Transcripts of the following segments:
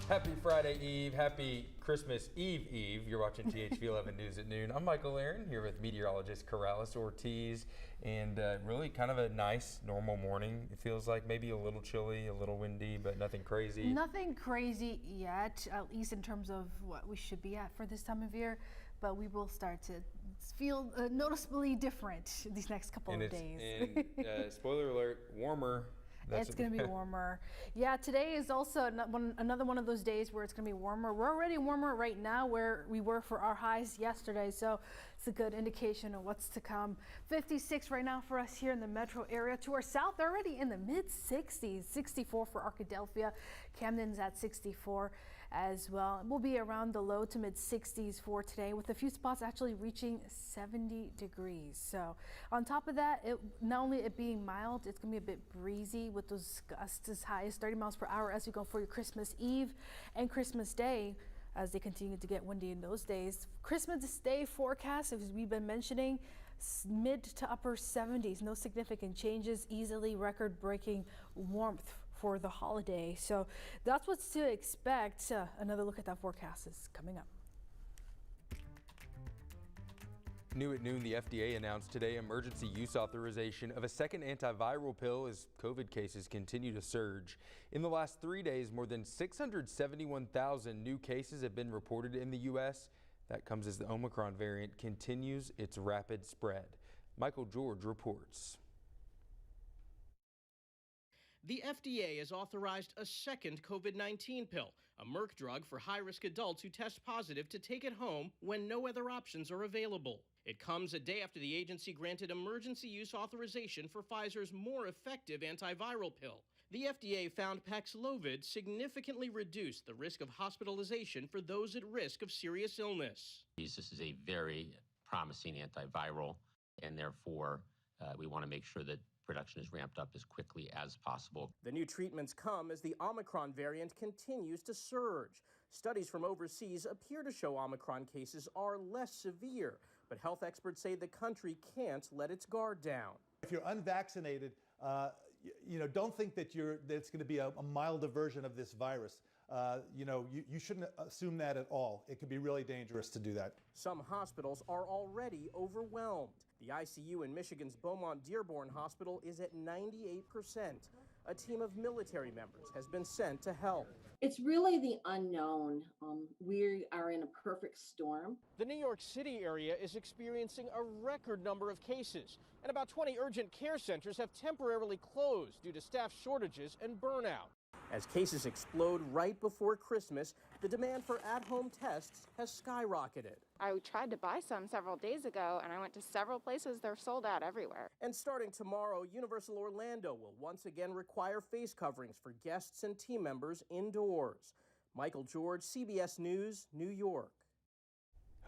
Happy Friday Eve, happy Christmas Eve. You're watching thv-at News at noon. I'm Michael Aaron here with meteorologist Corrales Ortiz, and really kind of a nice, normal morning. It feels like maybe a little chilly, a little windy, but nothing crazy. Nothing crazy yet, at least in terms of what we should be at for this time of year, but we will start to feel noticeably different these next couple of days. And spoiler alert, warmer. It's going to be warmer. Yeah, today is also another one of those days where it's going to be warmer. We're already warmer right now where we were for our highs yesterday, so it's a good indication of what's to come. 56 right now for us here in the metro area. To our south, already in the mid-60s, 64 for Arkadelphia. Camden's at 64 as well. We'll be around the low to mid-60s for today, with a few spots actually reaching 70 degrees. So on top of that, not only it being mild, it's going to be a bit breezy, with those gusts as high as 30 miles per hour as we go for your Christmas Eve and Christmas Day, as they continue to get windy in those days. Christmas Day forecast, as we've been mentioning, mid to upper 70s, no significant changes, easily record-breaking warmth for the holiday. So that's what's to expect. Another look at that forecast is coming up. New at noon, the FDA announced today emergency use authorization of a second antiviral pill as COVID cases continue to surge. In the last 3 days, more than 671,000 new cases have been reported in the U.S. That comes as the Omicron variant continues its rapid spread. Michael George reports. The FDA has authorized a second COVID-19 pill, a Merck drug for high-risk adults who test positive to take it home when no other options are available. It comes a day after the agency granted emergency use authorization for Pfizer's more effective antiviral pill. The FDA found Paxlovid significantly reduced the risk of hospitalization for those at risk of serious illness. This is a very promising antiviral, and therefore we want to make sure that production is ramped up as quickly as possible. The new treatments come as the Omicron variant continues to surge. Studies from overseas appear to show Omicron cases are less severe, but health experts say the country can't let its guard down. If you're unvaccinated, don't think that it's going to be a milder version of this virus. You shouldn't assume that at all. It could be really dangerous to do that. Some hospitals are already overwhelmed. The ICU in Michigan's Beaumont-Dearborn Hospital is at 98%. A team of military members has been sent to help. It's really the unknown. We are in a perfect storm. The New York City area is experiencing a record number of cases, and about 20 urgent care centers have temporarily closed due to staff shortages and burnout. As cases explode right before Christmas, the demand for at-home tests has skyrocketed. I tried to buy some several days ago, and I went to several places. They're sold out everywhere. And starting tomorrow, Universal Orlando will once again require face coverings for guests and team members indoors. Michael George, CBS News, New York.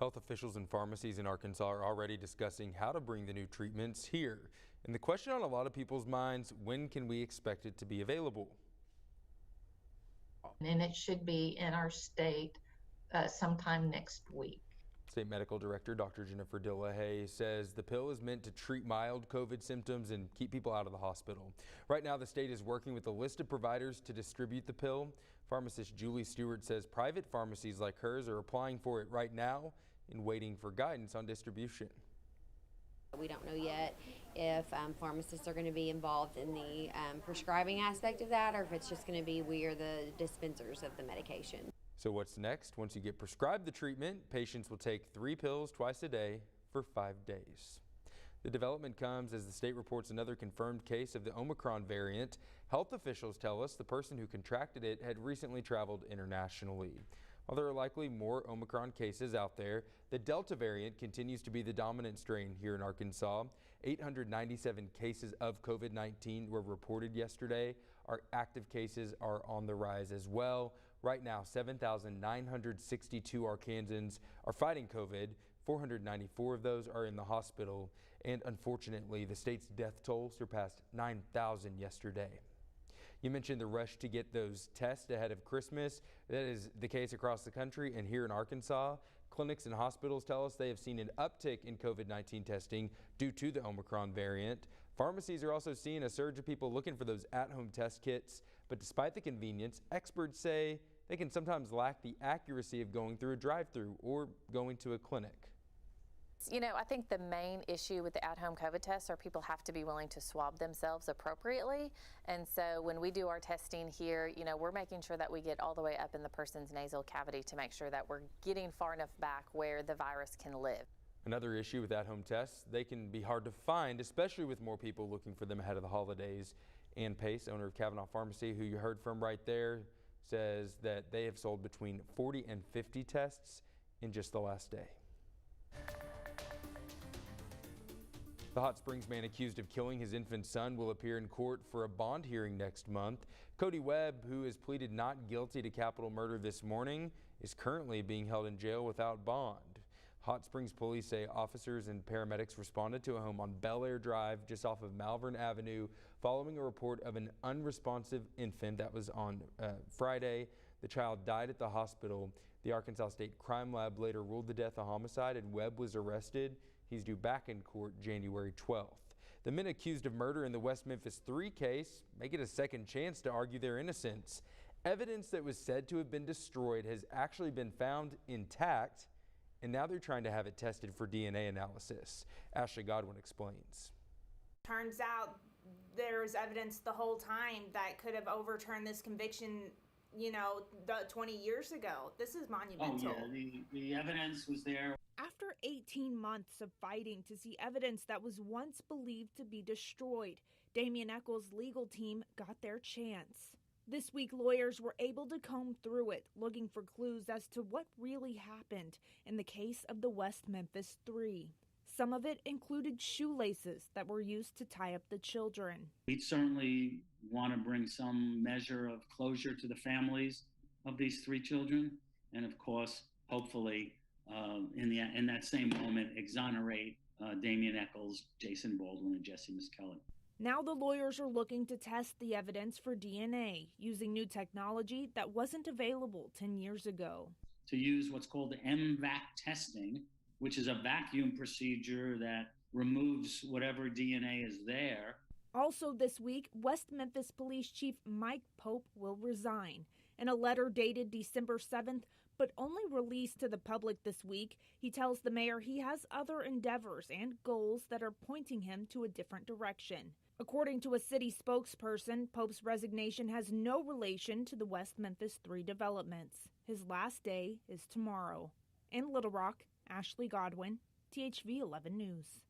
Health officials and pharmacies in Arkansas are already discussing how to bring the new treatments here. And the question on a lot of people's minds, when can we expect it to be available? And it should be in our state sometime next week. State Medical Director Dr. Jennifer Dillahay says the pill is meant to treat mild COVID symptoms and keep people out of the hospital. Right now, the state is working with a list of providers to distribute the pill. Pharmacist Julie Stewart says private pharmacies like hers are applying for it right now and waiting for guidance on distribution. We don't know yet if pharmacists are going to be involved in the prescribing aspect of that, or if it's just going to be we are the dispensers of the medication. So what's next? Once you get prescribed the treatment, patients will take 3 pills twice a day for 5 days. The development comes as the state reports another confirmed case of the Omicron variant. Health officials tell us the person who contracted it had recently traveled internationally. While there are likely more Omicron cases out there, the Delta variant continues to be the dominant strain here in Arkansas. 897 cases of COVID-19 were reported yesterday. Our active cases are on the rise as well. Right now, 7,962 Arkansans are fighting COVID. 494 of those are in the hospital. And unfortunately, the state's death toll surpassed 9,000 yesterday. You mentioned the rush to get those tests ahead of Christmas. That is the case across the country and here in Arkansas. Clinics and hospitals tell us they have seen an uptick in COVID-19 testing due to the Omicron variant. Pharmacies are also seeing a surge of people looking for those at-home test kits. But despite the convenience, experts say they can sometimes lack the accuracy of going through a drive-through or going to a clinic. You know, I think the main issue with the at-home COVID tests are people have to be willing to swab themselves appropriately. And so when we do our testing here, you know, we're making sure that we get all the way up in the person's nasal cavity to make sure that we're getting far enough back where the virus can live. Another issue with at-home tests, they can be hard to find, especially with more people looking for them ahead of the holidays. Ann Pace, owner of Kavanaugh Pharmacy, who you heard from right there, says that they have sold between 40 and 50 tests in just the last day. The Hot Springs man accused of killing his infant son will appear in court for a bond hearing next month. Cody Webb, who has pleaded not guilty to capital murder this morning, is currently being held in jail without bond. Hot Springs police say officers and paramedics responded to a home on Bel Air Drive just off of Malvern Avenue following a report of an unresponsive infant. That was on Friday. The child died at the hospital. The Arkansas State Crime Lab later ruled the death a homicide and Webb was arrested. He's due back in court January 12th. The men accused of murder in the West Memphis 3 case may get a second chance to argue their innocence. Evidence that was said to have been destroyed has actually been found intact, and now they're trying to have it tested for DNA analysis. Ashley Godwin explains. Turns out there's evidence the whole time that could have overturned this conviction, you know, 20 years ago. This is monumental. Oh, yeah, the evidence was there. After 18 months of fighting to see evidence that was once believed to be destroyed, Damian Eccles' legal team got their chance. This week, lawyers were able to comb through it, looking for clues as to what really happened in the case of the West Memphis 3. Some of it included shoelaces that were used to tie up the children. We certainly want to bring some measure of closure to the families of these 3 children, and of course, hopefully, in that same moment, exonerate Damian Eccles, Jason Baldwin, and Jesse Miskelly. Now the lawyers are looking to test the evidence for DNA using new technology that wasn't available 10 years ago. To use what's called MVAC testing, which is a vacuum procedure that removes whatever DNA is there. Also this week, West Memphis Police Chief Mike Pope will resign. In a letter dated December 7th, but only released to the public this week, he tells the mayor he has other endeavors and goals that are pointing him to a different direction. According to a city spokesperson, Pope's resignation has no relation to the West Memphis 3 developments. His last day is tomorrow. In Little Rock, Ashley Godwin, THV 11 News.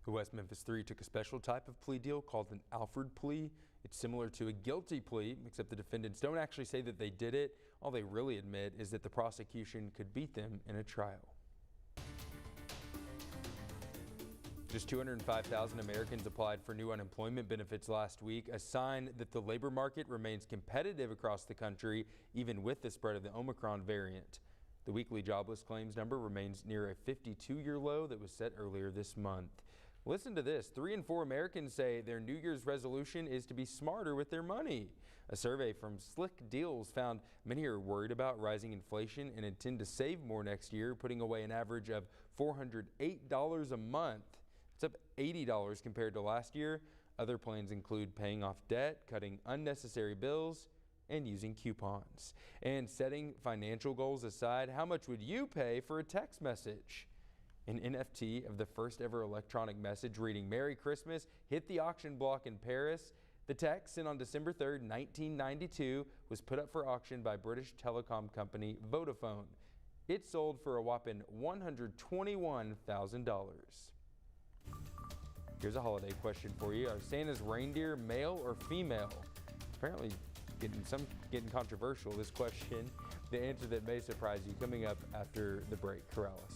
The West Memphis 3 took a special type of plea deal called an Alford plea. It's similar to a guilty plea, except the defendants don't actually say that they did it. All they really admit is that the prosecution could beat them in a trial. Just 205,000 Americans applied for new unemployment benefits last week, a sign that the labor market remains competitive across the country, even with the spread of the Omicron variant. The weekly jobless claims number remains near a 52-year low that was set earlier this month. Listen to this. 3 in 4 Americans say their New Year's resolution is to be smarter with their money. A survey from Slick Deals found many are worried about rising inflation and intend to save more next year, putting away an average of $408 a month. It's up $80 compared to last year. Other plans include paying off debt, cutting unnecessary bills, and using coupons. And setting financial goals aside, how much would you pay for a text message? An NFT of the first ever electronic message reading Merry Christmas hit the auction block in Paris. The text, sent on December 3rd, 1992, was put up for auction by British telecom company Vodafone. It sold for a whopping $121,000. Here's a holiday question for you. Are Santa's reindeer male or female? Apparently getting controversial, this question. The answer that may surprise you coming up after the break. Corrales.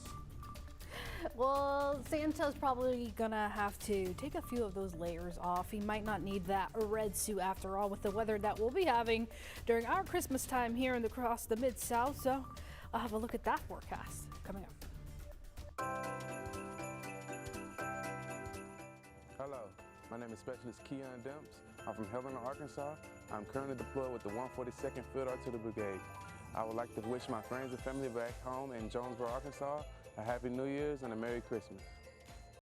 Well, Santa's probably gonna have to take a few of those layers off. He might not need that red suit after all with the weather that we'll be having during our Christmas time here across the Mid-South. So I'll have a look at that forecast coming up. Hello, my name is Specialist Keon Demps. I'm from Helena, Arkansas. I'm currently deployed with the 142nd Field Artillery Brigade. I would like to wish my friends and family back home in Jonesboro, Arkansas, a Happy New Year's and a Merry Christmas.